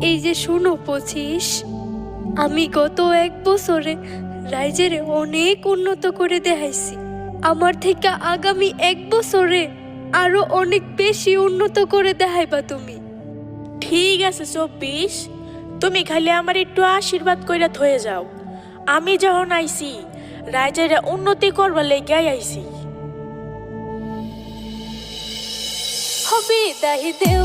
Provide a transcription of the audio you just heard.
এই যে শোনো 25, আমি গত 1 বছরে রাইজের অনেক উন্নত করে দেখাইছি। আমার থেকে আগামী 1 বছরে আরো অনেক বেশি উন্নত করে দেখাইবা তুমি। ঠিক আছে 24, তুমি খালি আমার একটু আশীর্বাদ কইরা থয়ে যাও। আমি যখন আইছি রাইজের উন্নতি করবার লেগে আইছি। হবে দাহি দেও